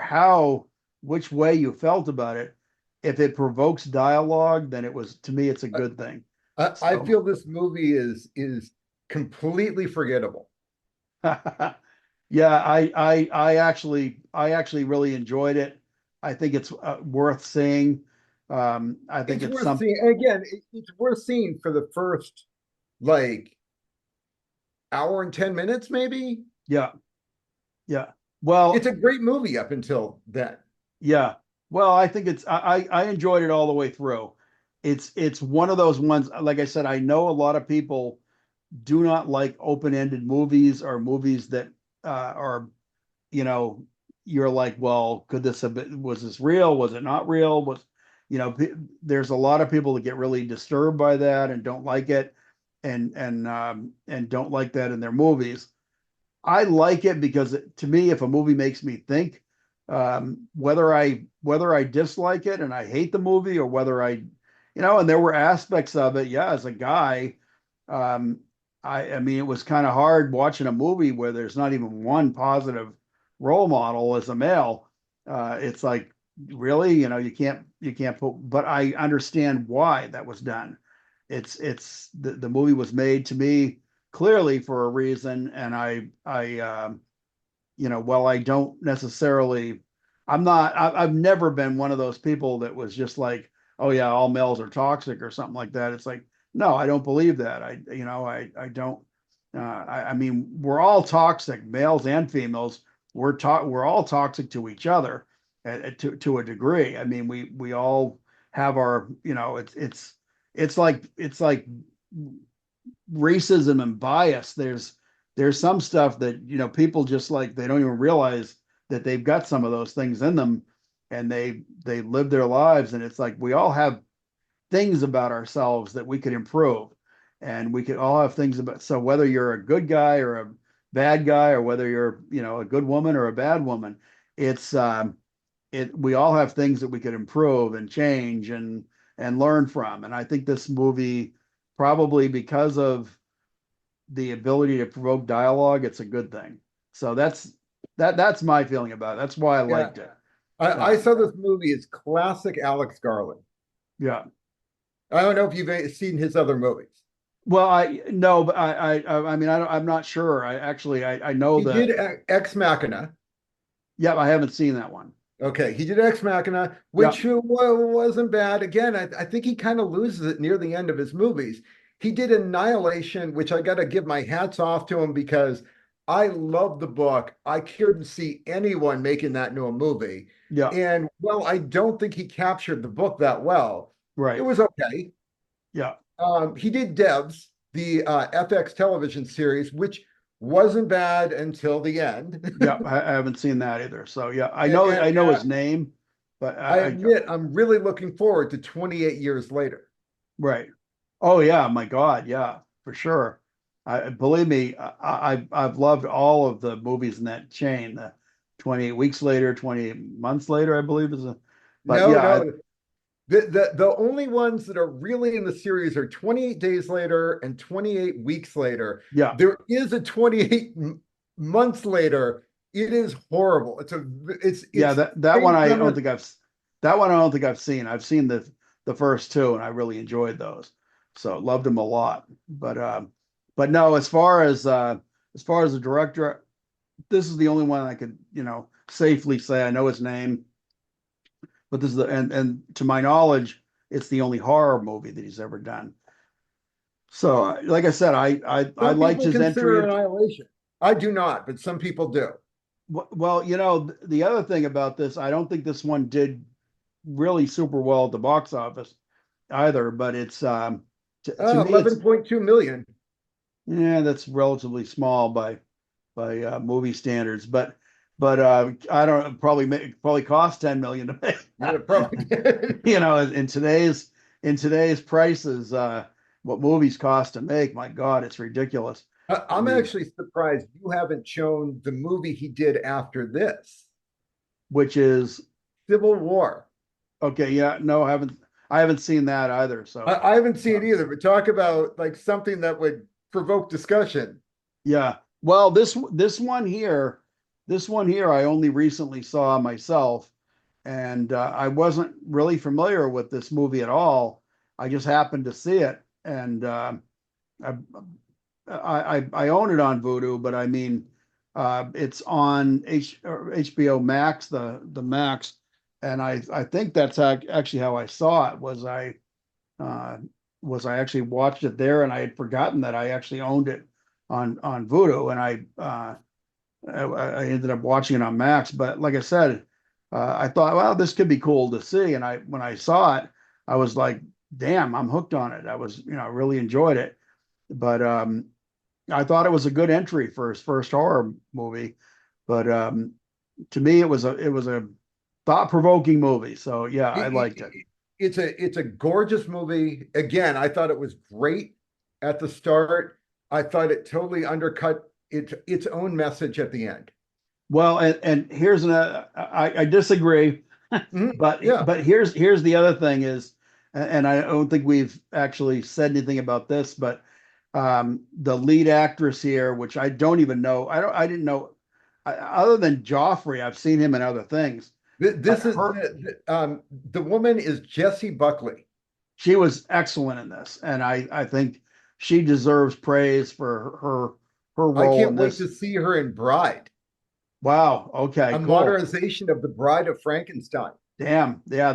which way you felt about it, if it provokes dialogue, then to me, it's a good thing. I So feel this movie is completely forgettable. Yeah, I actually really enjoyed it. I think it's worth seeing. I think It's it's worth some. seeing. Again, it's worth seeing for the first like hour and 10 minutes, maybe. Yeah, yeah. It's Well, a great movie up until then. yeah. Well, I think I enjoyed it all the way through. It's one of those ones, like I said, I know a lot of people do not like open-ended movies or movies that are, you know, you're like, well, could this have been, was this real? Was it not real? There's a lot of people that get really disturbed by that and don't like it and don't like that in their movies. I like it because to me, if a movie makes me think, whether I dislike it and I hate the movie or whether and there were aspects of it. Yeah, as a guy, um, I mean, it was kind of hard watching a movie where there's not even one positive role model as a male. It's like, really, you can't put. But I understand why that was done. It's the movie was made to me clearly for a reason, and while I don't necessarily, I've never been one of those people that was just like, oh yeah, all males are toxic or something like that. It's like, no, I don't believe that. I don't. I mean, we're all toxic, males and females. We're all toxic to each other to a degree. I mean, we all have our, it's like racism and bias. There's some stuff that people just like they don't even realize that they've got some of those things in them, and they live their lives, and it's like we all have things about ourselves that we could improve, and we could all have things about. So whether you're a good guy or a bad guy, or whether you're a good woman or a bad woman, it's we all have things that we could improve and change and learn from. And I think this movie, probably because of the ability to provoke dialogue, it's a good thing. So that's my feeling about it. That's why I Yeah. liked it. I Uh, saw this movie as classic Alex Garland. yeah. I don't know if you've seen his other movies. Well, I no, but I mean, I'm not sure. I know He did that. Ex Machina. Yeah, I haven't seen that one. Okay, he did Ex Machina, Yeah, which wasn't bad. Again, I think he kind of loses it near the end of his movies. He did Annihilation, which I got to give my hats off to him because I love the book. I couldn't see anyone making that into a movie. yeah, And well, I don't think he captured the book that well. It right. was okay. Yeah, He did Devs, the FX television series, which wasn't bad until the yeah. end. I haven't seen that either. So yeah, I and, know and, I know and his name, but I admit I'm really looking forward to 28 years later. right. Oh yeah, my God, yeah, for sure. I believe me, I've loved all of the movies in that chain. The 28 weeks later, 28 months later, I believe is a. But No, yeah, no. The only ones that are really in the series are 28 days later and 28 weeks later. yeah, There is a 28 months later. It is horrible. yeah. It's That one same I don't premise. think I've seen. I've seen the first two, and I really enjoyed those. So loved them a lot. But no, as far as the director, this is the only one I could safely say I know his name. But this is and to my knowledge, it's the only horror movie that he's ever done. So, like I said, I Some liked people his entry consider into. Annihilation. I do not, but some people do. Well, the other thing about this, I don't think this one did really super well at the box office either. But it's to me, it's 11.2 million. yeah, that's relatively small by movie standards. But I don't probably cost 10 million to make. Yeah, probably did. In today's prices, what movies cost to make, my God, it's ridiculous. I I'm mean, actually surprised you haven't shown the movie he did after this, which is Civil War. okay. Yeah, no, I haven't seen that either. So, I haven't seen uh, it either, but talk about like something that would provoke discussion. yeah. Well, this one here, I only recently saw myself, and I wasn't really familiar with this movie at all. I just happened to see it, and I, I own it on Vudu, but I mean, It's on HBO Max, the Max, and I think that's actually how I saw it. Uh, I actually watched it there, and I had forgotten that I actually owned it on Vudu, and I ended up watching it on Max. But like I said, I thought, well, this could be cool to see, and when I saw it, I was like, damn, I'm hooked on it. I was, really enjoyed it. But I thought it was a good entry for his first horror movie. But to me, it was a thought-provoking movie. So yeah, I liked it. It's a gorgeous movie. Again, I thought it was great at the start. I thought it totally undercut its own message at the end. Well, and here's I disagree, but Yeah. here's the other thing is, and I don't think we've actually said anything about this, but the lead actress here, which I don't even know, I didn't know, other than Joffrey, I've seen him in other things. But This is the woman is Jessie Buckley. she was excellent in this, and I think she deserves praise for her I role in can't wait this. to see her in Bride, Wow. Okay. a Cool. modernization of the Bride of Frankenstein. Damn. Yeah.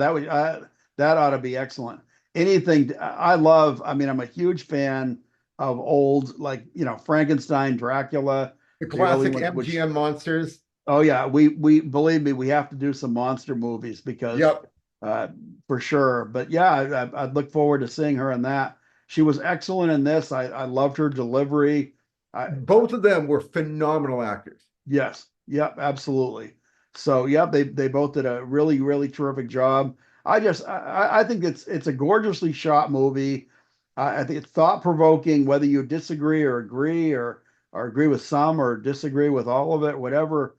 That ought to be excellent. Anything. I love. I mean, I'm a huge fan of old, like Frankenstein, Dracula, The the early classic ones. Which MGM monsters. oh yeah, we believe me, we have to do some monster movies because Yep. uh, for sure. But yeah, I'd look forward to seeing her in that. She was excellent in this. I loved her delivery. I Both of them were phenomenal actors. Yes, yep, absolutely. So yep, they both did a really really terrific job. I think it's a gorgeously shot movie. I think it's thought provoking, whether you disagree or agree or agree with some or disagree with all of it, whatever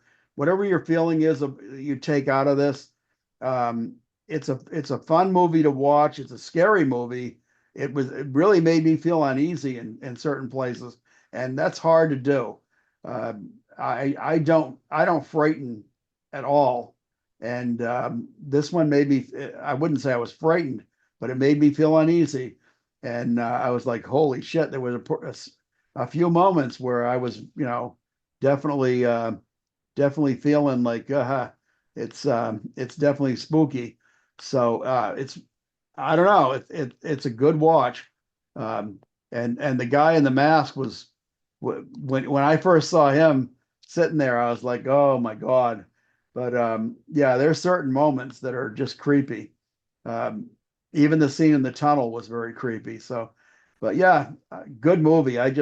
your feeling is you take out of this. It's a fun movie to watch. It's a scary movie. It really made me feel uneasy in certain places, and that's hard to do. I don't frighten at all, and this one made me. I wouldn't say I was frightened, but it made me feel uneasy, and I was like, "Holy shit!" There was a few moments where I was, definitely definitely feeling like it's definitely spooky. So it's I don't know. It's a good watch. Um, and the guy in the mask was when I first saw him sitting there, I was like, oh my God. But yeah, there's certain moments that are just creepy. Um, Even the scene in the tunnel was very creepy. So, but yeah, good movie. I've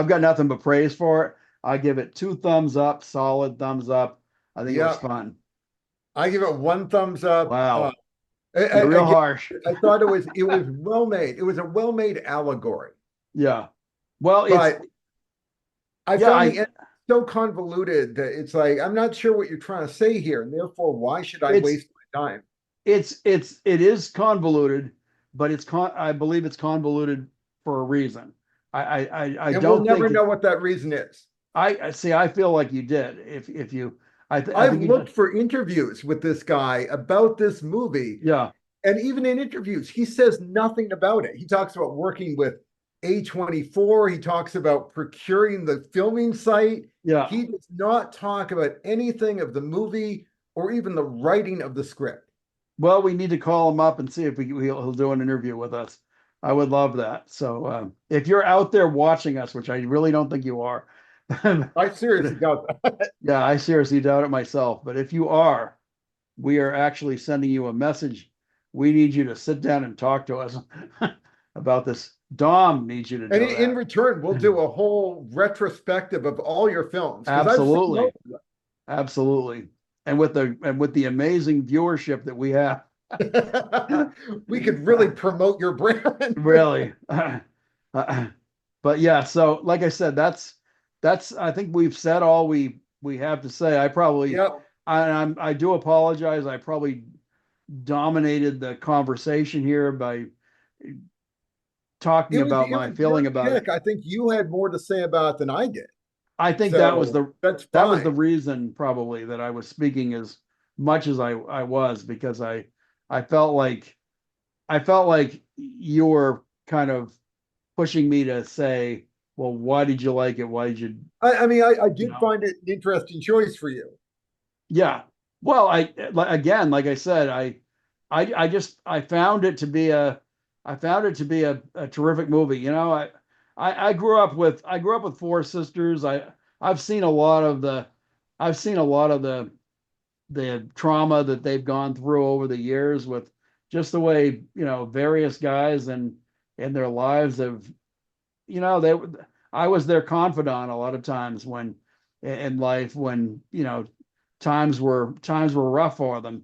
got nothing but praise for it. I give it two thumbs up, solid thumbs up. I think it was Yeah, fun. I give it one thumbs up. Wow, you're real Again, harsh. I thought it was well made. It was a well made allegory, Yeah. Well, it's but I yeah, found the end so convoluted that it's like I'm not sure what you're trying to say here, and therefore, why should I it's waste my time? it is convoluted, but I believe it's convoluted for a reason. I And we'll don't never think know what that reason is. I see. I feel like you did. If you, I I've think you looked just for interviews with this guy about this movie, yeah and even in interviews, he says nothing about it. He talks about working with A24. He talks about procuring the filming site. yeah. He does not talk about anything of the movie or even the writing of the script. Well, we need to call him up and see if he'll do an interview with us. I would love that. So if you're out there watching us, which I really don't think you are, I but seriously doubt that. yeah, I seriously doubt it myself. But if you are, we are actually sending you a message. We need you to sit down and talk to us about this. Dom needs you to And do in that. return, we'll do a whole retrospective of all your films because I've seen Absolutely. Absolutely. And with the amazing viewership that we have, most. We could really promote your brand. really. But yeah, so like I said, that's I think we've said all we have to say. Yep. I do apologize. I probably dominated the conversation here by talking about It my was your feeling about it. pick. I think you had more to say about it than I did. I think So that's that was the fine. reason probably that I was speaking as much as I was because I felt like I felt like you were kind of pushing me to say well, why did you like it? Why did you, I mean, I you did know? find it an interesting choice for you. Yeah. Well, again, like I said, I found it to be a terrific movie. I grew up with four sisters. I've seen a lot of the I've seen a lot of the trauma that they've gone through over the years with just the way, various guys and in their lives have, they I was their confidant a lot of times when in life when, times were rough for them.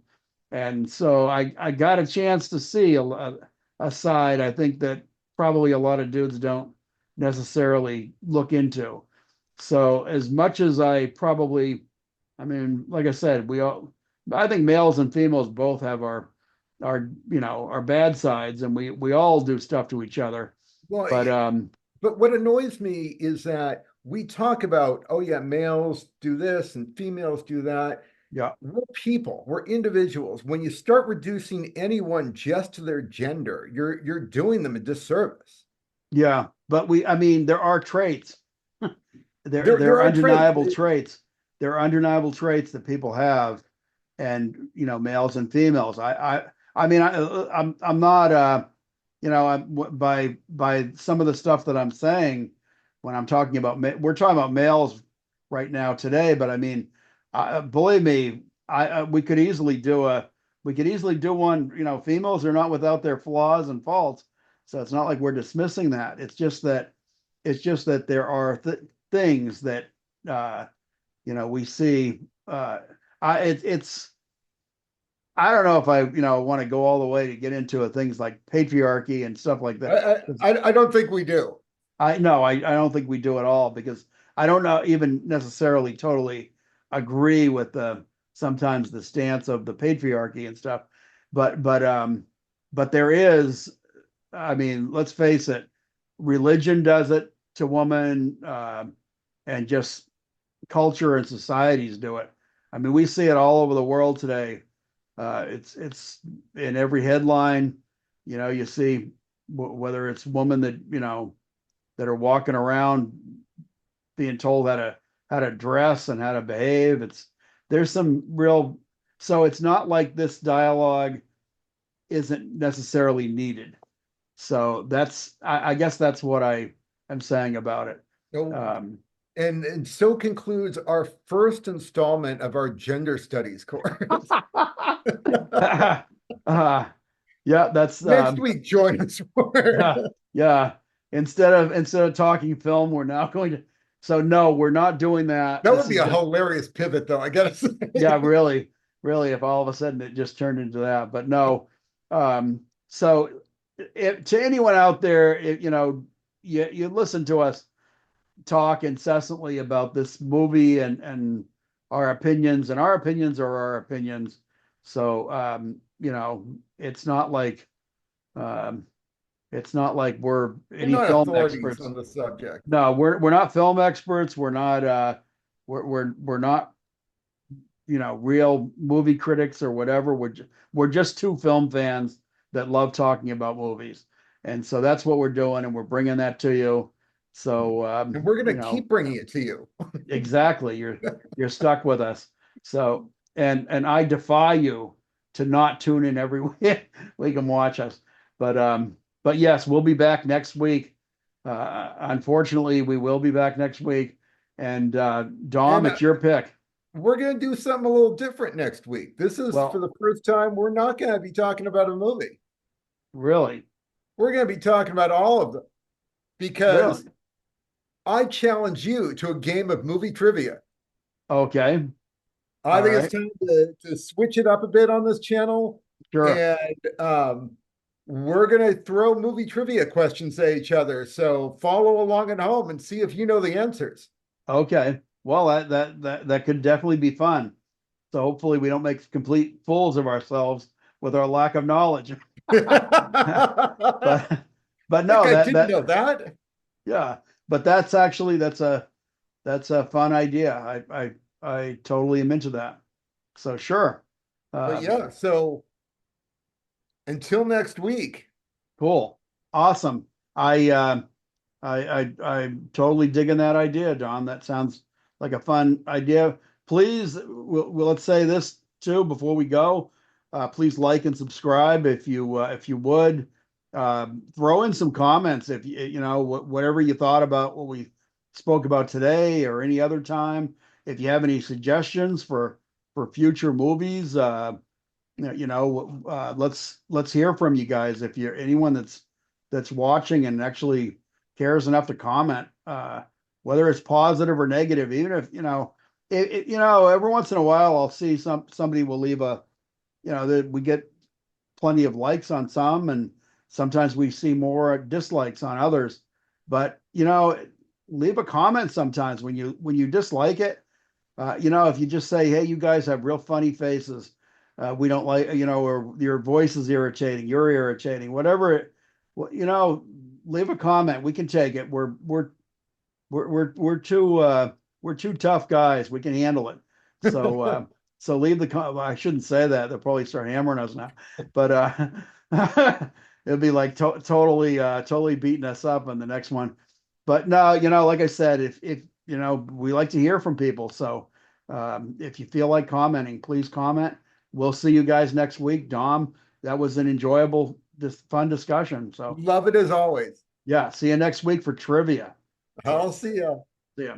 And so I got a chance to see a side I think that probably a lot of dudes don't necessarily look into. So as much as I mean, like I said, I think males and females both have our bad sides, and we all do stuff to each other. Well, But but what annoys me is that we talk about, oh yeah, males do this and females do that. yeah, We're people, we're individuals. When you start reducing anyone just to their gender, you're doing them a disservice. yeah. But I mean, there are traits. There There are are traits. undeniable traits. There are undeniable traits that people have, and males and females. I mean, I'm not by some of the stuff that I'm saying when I'm talking about we're talking about males right now today, but I mean, believe me, we could easily do one. Females are not without their flaws and faults, so it's not like we're dismissing that. It's just that there are things that uh, we see. It's I don't know if I want to go all the way to get into things like patriarchy and stuff like that. I don't think we do. I no, I don't think we do at all because I don't know even necessarily totally agree with the sometimes the stance of the patriarchy and stuff. But there is, I mean, let's face it, religion does it to women, and just culture and societies do it. I mean, we see it all over the world today. It's in every headline. You see whether it's women that are walking around being told how to dress and how to behave. There's some real. So it's not like this dialogue isn't necessarily needed. So I guess that's what I am saying about it. No, Um, and so concludes our first installment of our gender studies course. uh, yeah, that's Next week, join us for yeah, yeah. Instead of talking film, we're now going to. So no, we're not doing that. that This would be is a just hilarious pivot, though. I gotta say. yeah, really, really. If all of a sudden it just turned into that, but no. So to anyone out there, you listen to us talk incessantly about this movie and our opinions are our opinions. So it's not like um, it's not like we're We're any not film authorities experts. on the subject. No, we're not film experts. We're not real movie critics or whatever. We're just two film fans that love talking about movies, and so that's what we're doing, and we're bringing that to you. So And we're going to keep bringing it to you. exactly, you're stuck with us. So and I defy you to not tune in every week. We can watch us, but yes, we'll be back next week. Unfortunately, we will be back next week. And Dom, And it's your pick. we're going to do something a little different next week. This is for Well, the first time we're not going to be talking about a movie. really, We're going to be talking about all of them because really. I challenge you to a game of movie trivia. Okay. I All think it's right. time to switch it up a bit on this channel. Sure. And we're going to throw movie trivia questions at each other. So follow along at home and see if you know the answers. Okay. Well, that could definitely be fun. So hopefully we don't make complete fools of ourselves with our lack of knowledge. I But but think no, I that didn't that know that. yeah. But that's a fun idea. I totally am into that. So sure. But Um, yeah, so until next week. cool. Awesome. I I'm totally digging that idea, Don. That sounds like a fun idea. Please, let's say this too before we go. Please like and subscribe if you would. Throw in some comments if you know whatever you thought about what we spoke about today or any other time. If you have any suggestions for future movies, let's hear from you guys. If you're anyone that's watching and actually cares enough to comment, whether it's positive or negative, even if every once in a while I'll see somebody will leave a, that we get plenty of likes on some, and sometimes we see more dislikes on others. But leave a comment sometimes when you dislike it. If you just say, "Hey, you guys have real funny faces. We don't like, or your voice is irritating. You're irritating. Whatever leave a comment. We can take it. We're two tough guys. We can handle it. So leave the I shouldn't say that. They'll probably start hammering us now. But it'll be like totally beating us up on the next one. But no, like I said, if we like to hear from people. So if you feel like commenting, please comment. We'll see you guys next week. Dom, that was an enjoyable, fun discussion. So Love it as always. yeah, see you next week for trivia. I'll see you. See ya.